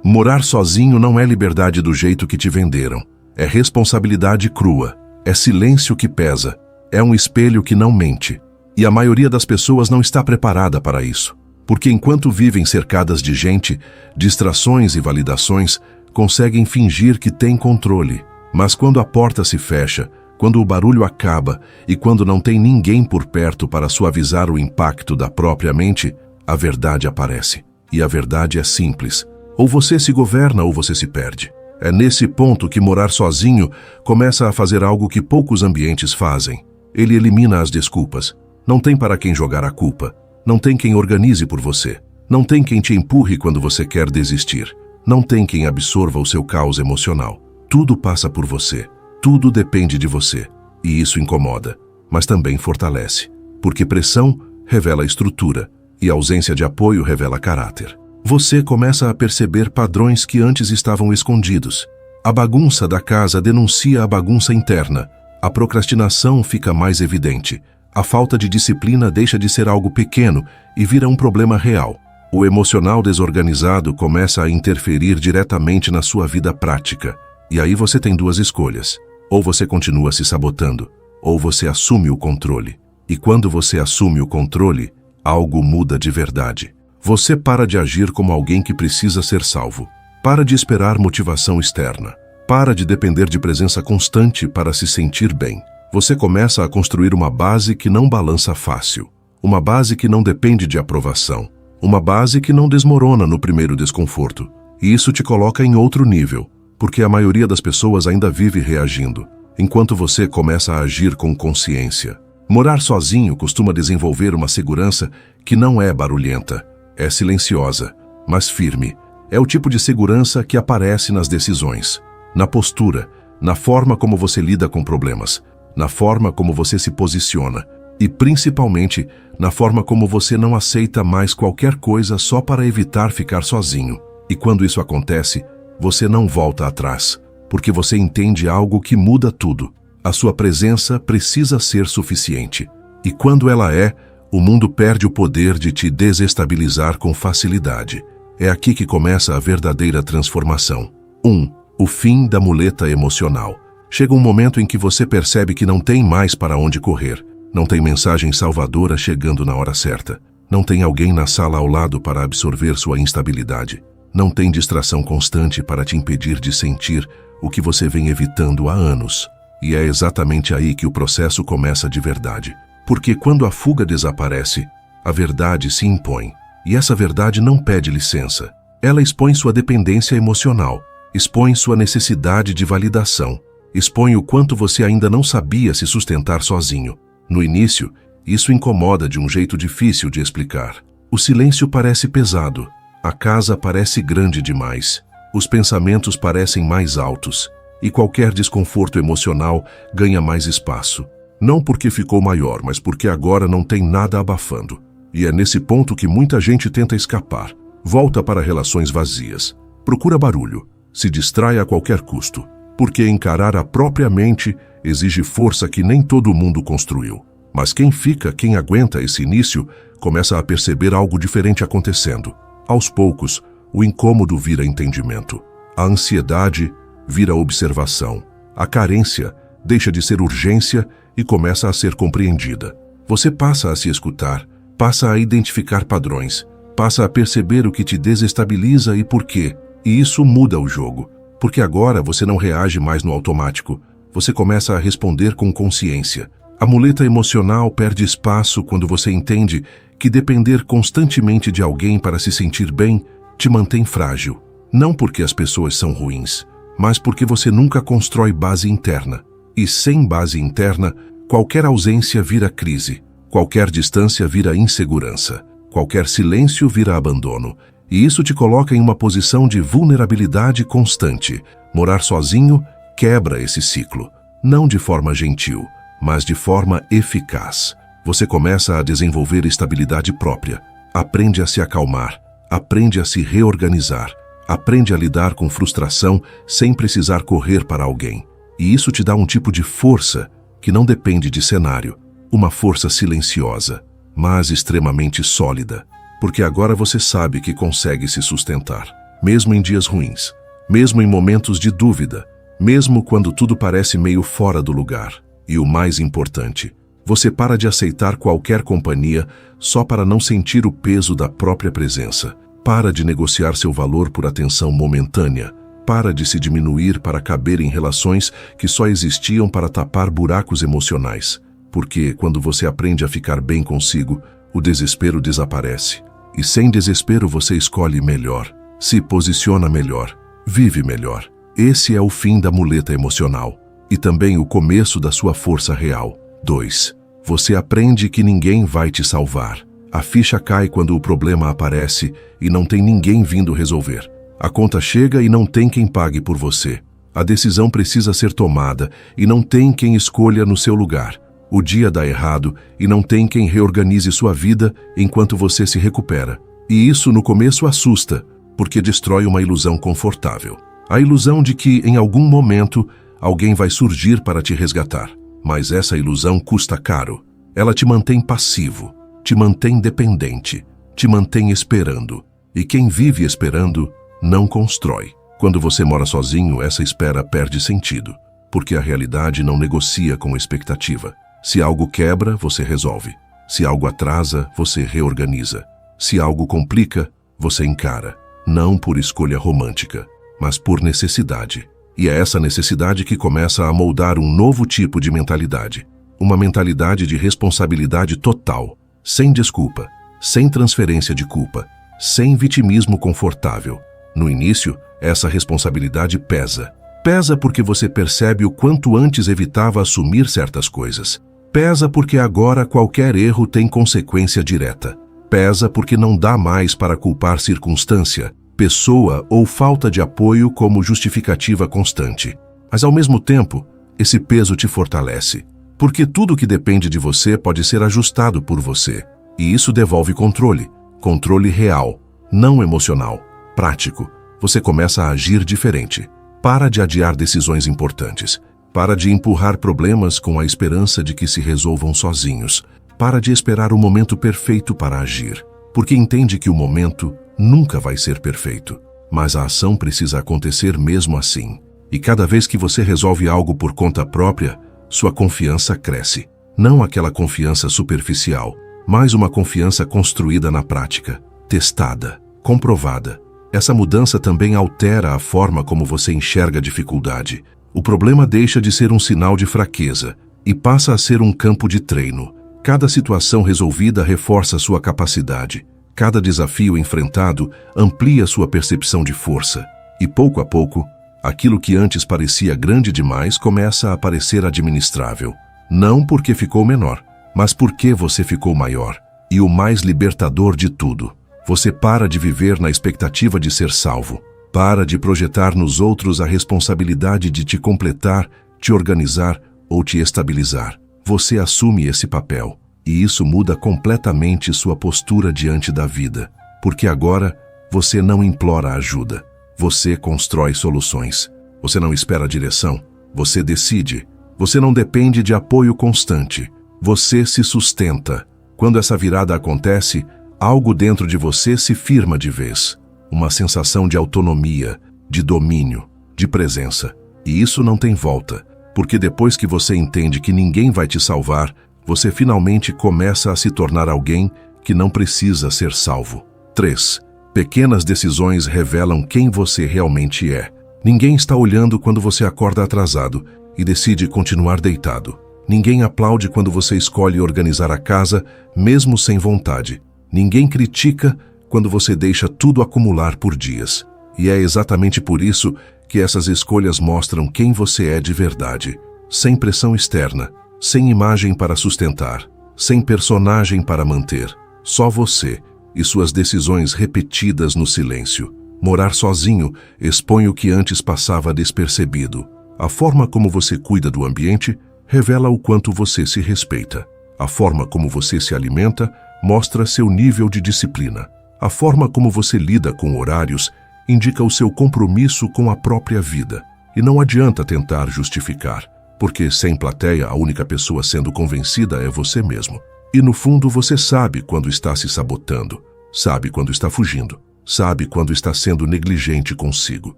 Morar sozinho não é liberdade do jeito que te venderam. É responsabilidade crua. É silêncio que pesa. É um espelho que não mente. E a maioria das pessoas não está preparada para isso. Porque enquanto vivem cercadas de gente, distrações e validações, conseguem fingir que têm controle. Mas quando a porta se fecha, quando o barulho acaba e quando não tem ninguém por perto para suavizar o impacto da própria mente, a verdade aparece. E a verdade é simples. Ou você se governa ou você se perde. É nesse ponto que morar sozinho começa a fazer algo que poucos ambientes fazem. Ele elimina as desculpas. Não tem para quem jogar a culpa. Não tem quem organize por você. Não tem quem te empurre quando você quer desistir. Não tem quem absorva o seu caos emocional. Tudo passa por você. Tudo depende de você. E isso incomoda, mas também fortalece. Porque pressão revela estrutura e ausência de apoio revela caráter. Você começa a perceber padrões que antes estavam escondidos. A bagunça da casa denuncia a bagunça interna. A procrastinação fica mais evidente. A falta de disciplina deixa de ser algo pequeno e vira um problema real. O emocional desorganizado começa a interferir diretamente na sua vida prática. E aí você tem duas escolhas. Ou você continua se sabotando, ou você assume o controle. E quando você assume o controle, algo muda de verdade. Você para de agir como alguém que precisa ser salvo. Para de esperar motivação externa. Para de depender de presença constante para se sentir bem. Você começa a construir uma base que não balança fácil. Uma base que não depende de aprovação. Uma base que não desmorona no primeiro desconforto. E isso te coloca em outro nível, porque a maioria das pessoas ainda vive reagindo, enquanto você começa a agir com consciência. Morar sozinho costuma desenvolver uma segurança que não é barulhenta. É silenciosa, mas firme. É o tipo de segurança que aparece nas decisões, na postura, na forma como você lida com problemas, na forma como você se posiciona e, principalmente, na forma como você não aceita mais qualquer coisa só para evitar ficar sozinho. E quando isso acontece, você não volta atrás, porque você entende algo que muda tudo. A sua presença precisa ser suficiente. E quando ela é, o mundo perde o poder de te desestabilizar com facilidade. É aqui que começa a verdadeira transformação. 1. O fim da muleta emocional. Chega um momento em que você percebe que não tem mais para onde correr. Não tem mensagem salvadora chegando na hora certa. Não tem alguém na sala ao lado para absorver sua instabilidade. Não tem distração constante para te impedir de sentir o que você vem evitando há anos. E é exatamente aí que o processo começa de verdade. Porque quando a fuga desaparece, a verdade se impõe. E essa verdade não pede licença. Ela expõe sua dependência emocional, expõe sua necessidade de validação, expõe o quanto você ainda não sabia se sustentar sozinho. No início, isso incomoda de um jeito difícil de explicar. O silêncio parece pesado, a casa parece grande demais, os pensamentos parecem mais altos, e qualquer desconforto emocional ganha mais espaço. Não porque ficou maior, mas porque agora não tem nada abafando. E é nesse ponto que muita gente tenta escapar. Volta para relações vazias. Procura barulho. Se distrai a qualquer custo. Porque encarar a própria mente exige força que nem todo mundo construiu. Mas quem aguenta esse início, começa a perceber algo diferente acontecendo. Aos poucos, o incômodo vira entendimento. A ansiedade vira observação. A carência deixa de ser urgência e começa a ser compreendida. Você passa a se escutar, passa a identificar padrões, passa a perceber o que te desestabiliza e por quê. E isso muda o jogo, porque agora você não reage mais no automático, você começa a responder com consciência. A muleta emocional perde espaço quando você entende que depender constantemente de alguém para se sentir bem te mantém frágil. Não porque as pessoas são ruins, mas porque você nunca constrói base interna. E sem base interna, qualquer ausência vira crise, qualquer distância vira insegurança, qualquer silêncio vira abandono. E isso te coloca em uma posição de vulnerabilidade constante. Morar sozinho quebra esse ciclo, não de forma gentil, mas de forma eficaz. Você começa a desenvolver estabilidade própria, aprende a se acalmar, aprende a se reorganizar, aprende a lidar com frustração sem precisar correr para alguém. E isso te dá um tipo de força que não depende de cenário, uma força silenciosa, mas extremamente sólida, porque agora você sabe que consegue se sustentar. mesmo em dias ruins, mesmo em momentos de dúvida, mesmo quando tudo parece meio fora do lugar. E o mais importante, você para de aceitar qualquer companhia só para não sentir o peso da própria presença. Para de negociar seu valor por atenção momentânea. Para de se diminuir para caber em relações que só existiam para tapar buracos emocionais. Porque, quando você aprende a ficar bem consigo, o desespero desaparece. E sem desespero você escolhe melhor, se posiciona melhor, vive melhor. Esse é o fim da muleta emocional. E também o começo da sua força real. 2. Você aprende que ninguém vai te salvar. A ficha cai quando o problema aparece e não tem ninguém vindo resolver. A conta chega e não tem quem pague por você. A decisão precisa ser tomada e não tem quem escolha no seu lugar. O dia dá errado e não tem quem reorganize sua vida enquanto você se recupera. E isso no começo assusta, porque destrói uma ilusão confortável. A ilusão de que, em algum momento, alguém vai surgir para te resgatar. Mas essa ilusão custa caro. Ela te mantém passivo, te mantém dependente, te mantém esperando. E quem vive esperando não constrói. Quando você mora sozinho, essa espera perde sentido, porque a realidade não negocia com a expectativa. Se algo quebra, você resolve. Se algo atrasa, você reorganiza. Se algo complica, você encara. Não por escolha romântica, mas por necessidade. E é essa necessidade que começa a moldar um novo tipo de mentalidade. Uma mentalidade de responsabilidade total, sem desculpa, sem transferência de culpa, sem vitimismo confortável. No início, essa responsabilidade pesa. Pesa porque você percebe o quanto antes evitava assumir certas coisas. Pesa porque agora qualquer erro tem consequência direta. Pesa porque não dá mais para culpar circunstância, pessoa ou falta de apoio como justificativa constante. Mas ao mesmo tempo, esse peso te fortalece. Porque tudo que depende de você pode ser ajustado por você. E isso devolve controle. Controle real, não emocional, prático. Você começa a agir diferente. Para de adiar decisões importantes. Para de empurrar problemas com a esperança de que se resolvam sozinhos. Para de esperar o momento perfeito para agir. Porque entende que o momento nunca vai ser perfeito. Mas a ação precisa acontecer mesmo assim. E cada vez que você resolve algo por conta própria, sua confiança cresce. Não aquela confiança superficial, mas uma confiança construída na prática, testada, comprovada. Essa mudança também altera a forma como você enxerga a dificuldade. O problema deixa de ser um sinal de fraqueza e passa a ser um campo de treino. Cada situação resolvida reforça sua capacidade. Cada desafio enfrentado amplia sua percepção de força. E pouco a pouco, aquilo que antes parecia grande demais começa a parecer administrável. Não porque ficou menor, mas porque você ficou maior. E o mais libertador de tudo, você para de viver na expectativa de ser salvo. Para de projetar nos outros a responsabilidade de te completar, te organizar ou te estabilizar. Você assume esse papel. E isso muda completamente sua postura diante da vida. Porque agora, você não implora ajuda. Você constrói soluções. Você não espera direção. Você decide. Você não depende de apoio constante. Você se sustenta. Quando essa virada acontece, algo dentro de você se firma de vez. Uma sensação de autonomia, de domínio, de presença. E isso não tem volta. Porque depois que você entende que ninguém vai te salvar, você finalmente começa a se tornar alguém que não precisa ser salvo. 3. Pequenas decisões revelam quem você realmente é. Ninguém está olhando quando você acorda atrasado e decide continuar deitado. Ninguém aplaude quando você escolhe organizar a casa, mesmo sem vontade. Ninguém critica quando você deixa tudo acumular por dias. E é exatamente por isso que essas escolhas mostram quem você é de verdade. Sem pressão externa, sem imagem para sustentar, sem personagem para manter. Só você e suas decisões repetidas no silêncio. Morar sozinho expõe o que antes passava despercebido. A forma como você cuida do ambiente revela o quanto você se respeita. A forma como você se alimenta mostra seu nível de disciplina. A forma como você lida com horários indica o seu compromisso com a própria vida. E não adianta tentar justificar, porque sem plateia a única pessoa sendo convencida é você mesmo. E no fundo você sabe quando está se sabotando, sabe quando está fugindo, sabe quando está sendo negligente consigo.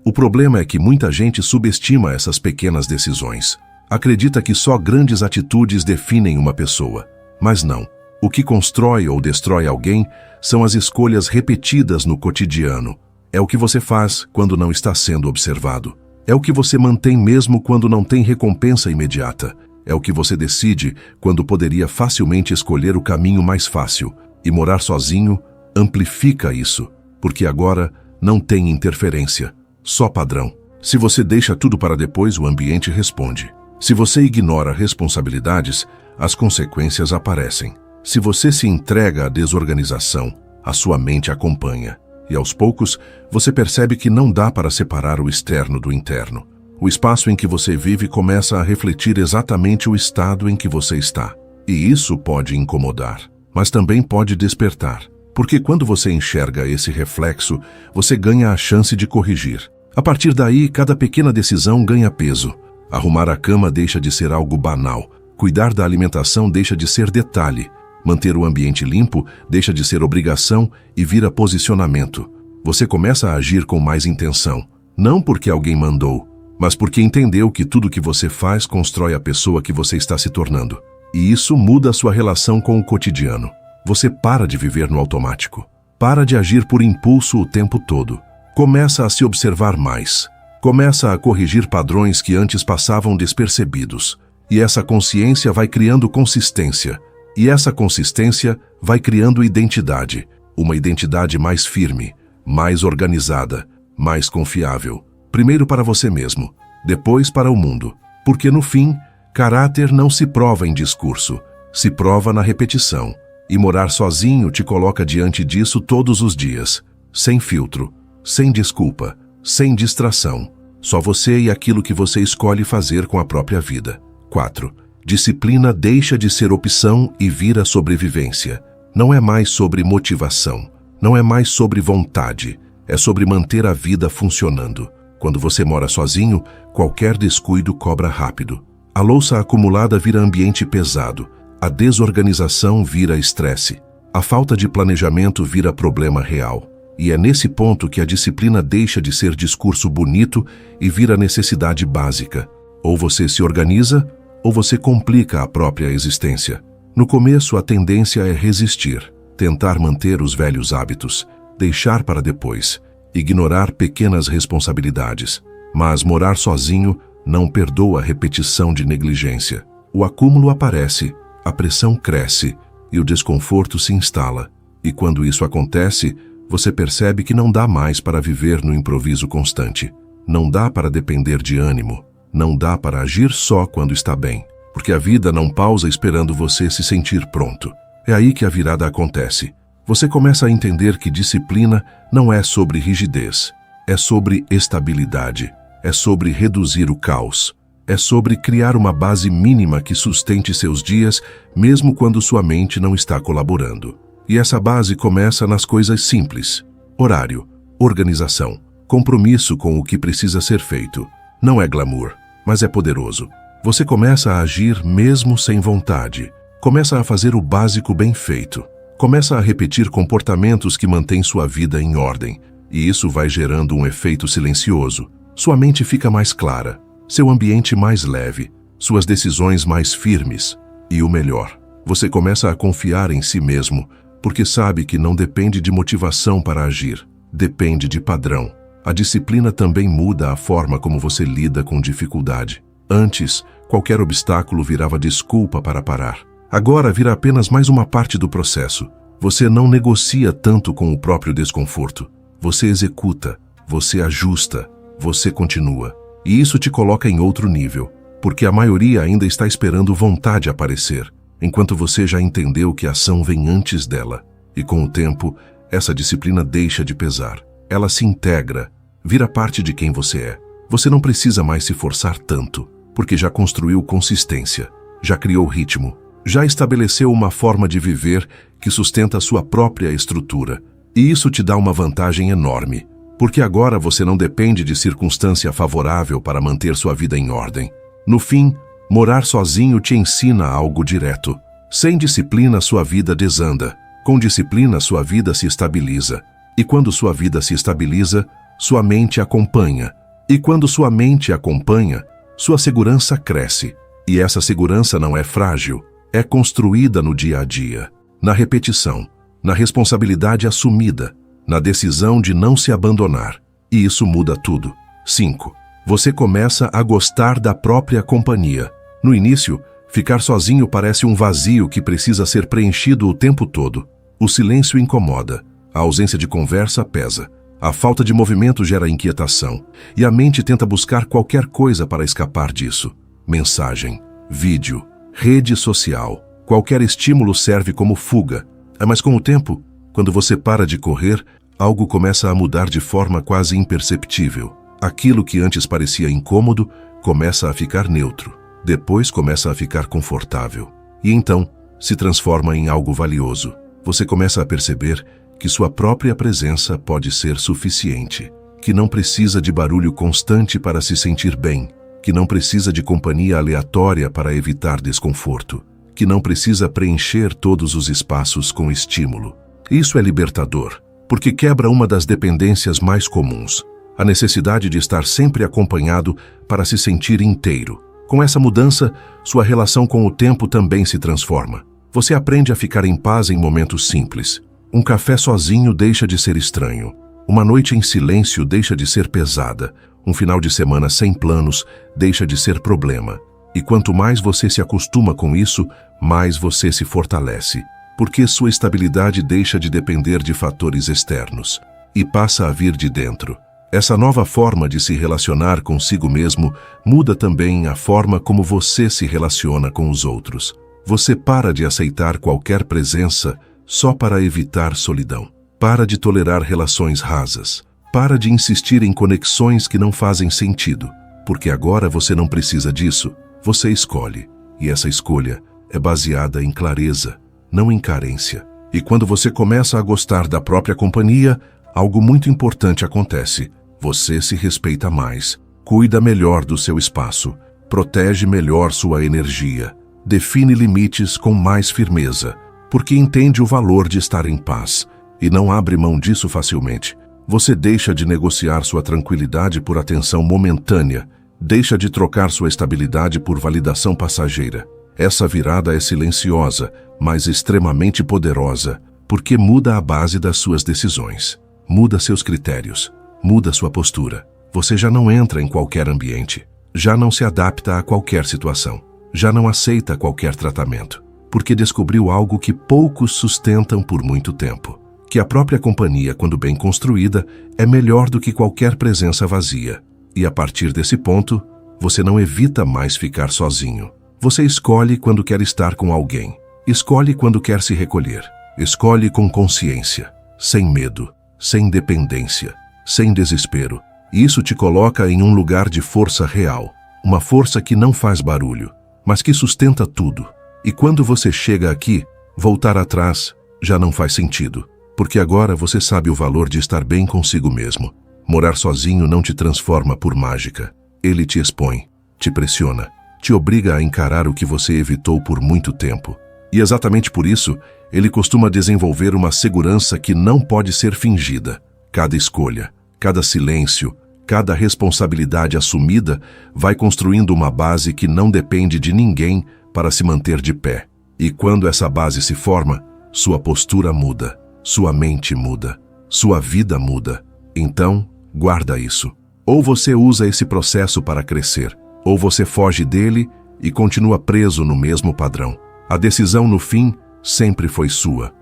O problema é que muita gente subestima essas pequenas decisões. Acredita que só grandes atitudes definem uma pessoa. Mas não. O que constrói ou destrói alguém são as escolhas repetidas no cotidiano. É o que você faz quando não está sendo observado. É o que você mantém mesmo quando não tem recompensa imediata. É o que você decide quando poderia facilmente escolher o caminho mais fácil. E morar sozinho amplifica isso, porque agora não tem interferência, só padrão. Se você deixa tudo para depois, o ambiente responde. Se você ignora responsabilidades, as consequências aparecem. Se você se entrega à desorganização, a sua mente acompanha. E aos poucos, você percebe que não dá para separar o externo do interno. O espaço em que você vive começa a refletir exatamente o estado em que você está. E isso pode incomodar, mas também pode despertar. Porque quando você enxerga esse reflexo, você ganha a chance de corrigir. A partir daí, cada pequena decisão ganha peso. Arrumar a cama deixa de ser algo banal. Cuidar da alimentação deixa de ser detalhe. Manter o ambiente limpo deixa de ser obrigação e vira posicionamento. Você começa a agir com mais intenção. Não porque alguém mandou, mas porque entendeu que tudo que você faz constrói a pessoa que você está se tornando. E isso muda a sua relação com o cotidiano. Você para de viver no automático. Para de agir por impulso o tempo todo. Começa a se observar mais. Começa a corrigir padrões que antes passavam despercebidos. E essa consciência vai criando consistência. E essa consistência vai criando identidade. Uma identidade mais firme, mais organizada, mais confiável. Primeiro para você mesmo, depois para o mundo. Porque no fim, caráter não se prova em discurso, se prova na repetição. E morar sozinho te coloca diante disso todos os dias. Sem filtro, sem desculpa, sem distração. Só você e aquilo que você escolhe fazer com a própria vida. 4. Disciplina deixa de ser opção e vira sobrevivência. Não é mais sobre motivação. Não é mais sobre vontade. É sobre manter a vida funcionando. Quando você mora sozinho, qualquer descuido cobra rápido. A louça acumulada vira ambiente pesado. A desorganização vira estresse. A falta de planejamento vira problema real. E é nesse ponto que a disciplina deixa de ser discurso bonito e vira necessidade básica. Ou você se organiza, ou você complica a própria existência. No começo, a tendência é resistir, tentar manter os velhos hábitos, deixar para depois, ignorar pequenas responsabilidades. Mas morar sozinho não perdoa a repetição de negligência. O acúmulo aparece, a pressão cresce e o desconforto se instala. E quando isso acontece, você percebe que não dá mais para viver no improviso constante. Não dá para depender de ânimo. Não dá para agir só quando está bem. Porque a vida não pausa esperando você se sentir pronto. É aí que a virada acontece. Você começa a entender que disciplina não é sobre rigidez. É sobre estabilidade. É sobre reduzir o caos. É sobre criar uma base mínima que sustente seus dias, mesmo quando sua mente não está colaborando. E essa base começa nas coisas simples. Horário, organização, compromisso com o que precisa ser feito. Não é glamour, mas é poderoso. Você começa a agir mesmo sem vontade. Começa a fazer o básico bem feito. Começa a repetir comportamentos que mantêm sua vida em ordem. E isso vai gerando um efeito silencioso. Sua mente fica mais clara. Seu ambiente mais leve, suas decisões mais firmes. E o melhor, você começa a confiar em si mesmo, porque sabe que não depende de motivação para agir, depende de padrão. A disciplina também muda a forma como você lida com dificuldade. Antes, qualquer obstáculo virava desculpa para parar. Agora vira apenas mais uma parte do processo. Você não negocia tanto com o próprio desconforto. Você executa, você ajusta, você continua. E isso te coloca em outro nível, porque a maioria ainda está esperando vontade aparecer, enquanto você já entendeu que a ação vem antes dela. E com o tempo, essa disciplina deixa de pesar. Ela se integra, vira parte de quem você é. Você não precisa mais se forçar tanto, porque já construiu consistência, já criou ritmo, já estabeleceu uma forma de viver que sustenta a sua própria estrutura. E isso te dá uma vantagem enorme. Porque agora você não depende de circunstância favorável para manter sua vida em ordem. No fim, morar sozinho te ensina algo direto. Sem disciplina, sua vida desanda. Com disciplina, sua vida se estabiliza. E quando sua vida se estabiliza, sua mente acompanha. E quando sua mente acompanha, sua segurança cresce. E essa segurança não é frágil, é construída no dia a dia, na repetição, na responsabilidade assumida, na decisão de não se abandonar. E isso muda tudo. 5. Você começa a gostar da própria companhia. No início, ficar sozinho parece um vazio que precisa ser preenchido o tempo todo. O silêncio incomoda, a ausência de conversa pesa, a falta de movimento gera inquietação, e a mente tenta buscar qualquer coisa para escapar disso. Mensagem, vídeo, rede social, qualquer estímulo serve como fuga. Mas com o tempo, quando você para de correr, algo começa a mudar de forma quase imperceptível. Aquilo que antes parecia incômodo começa a ficar neutro, depois começa a ficar confortável, e então se transforma em algo valioso. Você começa a perceber que sua própria presença pode ser suficiente, que não precisa de barulho constante para se sentir bem, que não precisa de companhia aleatória para evitar desconforto, que não precisa preencher todos os espaços com estímulo. Isso é libertador, porque quebra uma das dependências mais comuns, a necessidade de estar sempre acompanhado para se sentir inteiro. Com essa mudança, sua relação com o tempo também se transforma. Você aprende a ficar em paz em momentos simples. Um café sozinho deixa de ser estranho. Uma noite em silêncio deixa de ser pesada. Um final de semana sem planos deixa de ser problema. E quanto mais você se acostuma com isso, mais você se fortalece, porque sua estabilidade deixa de depender de fatores externos e passa a vir de dentro. Essa nova forma de se relacionar consigo mesmo muda também a forma como você se relaciona com os outros. Você para de aceitar qualquer presença só para evitar solidão. Para de tolerar relações rasas. Para de insistir em conexões que não fazem sentido, porque agora você não precisa disso. Você escolhe, e essa escolha é baseada em clareza, não em carência. E quando você começa a gostar da própria companhia, algo muito importante acontece. Você se respeita mais, cuida melhor do seu espaço, protege melhor sua energia, define limites com mais firmeza, porque entende o valor de estar em paz e não abre mão disso facilmente. Você deixa de negociar sua tranquilidade por atenção momentânea, deixa de trocar sua estabilidade por validação passageira. Essa virada é silenciosa, mas extremamente poderosa, porque muda a base das suas decisões, muda seus critérios, muda sua postura. Você já não entra em qualquer ambiente, já não se adapta a qualquer situação, já não aceita qualquer tratamento, porque descobriu algo que poucos sustentam por muito tempo, que a própria companhia, quando bem construída, é melhor do que qualquer presença vazia. E a partir desse ponto, você não evita mais ficar sozinho. Você escolhe quando quer estar com alguém, escolhe quando quer se recolher, escolhe com consciência, sem medo, sem dependência, sem desespero. E isso te coloca em um lugar de força real, uma força que não faz barulho, mas que sustenta tudo. E quando você chega aqui, voltar atrás já não faz sentido, porque agora você sabe o valor de estar bem consigo mesmo. Morar sozinho não te transforma por mágica. Ele te expõe, te pressiona, te obriga a encarar o que você evitou por muito tempo. E exatamente por isso, ele costuma desenvolver uma segurança que não pode ser fingida. Cada escolha, cada silêncio, cada responsabilidade assumida vai construindo uma base que não depende de ninguém para se manter de pé. E quando essa base se forma, sua postura muda, sua mente muda, sua vida muda. Então, guarda isso. Ou você usa esse processo para crescer, ou você foge dele e continua preso no mesmo padrão. A decisão, no fim, sempre foi sua.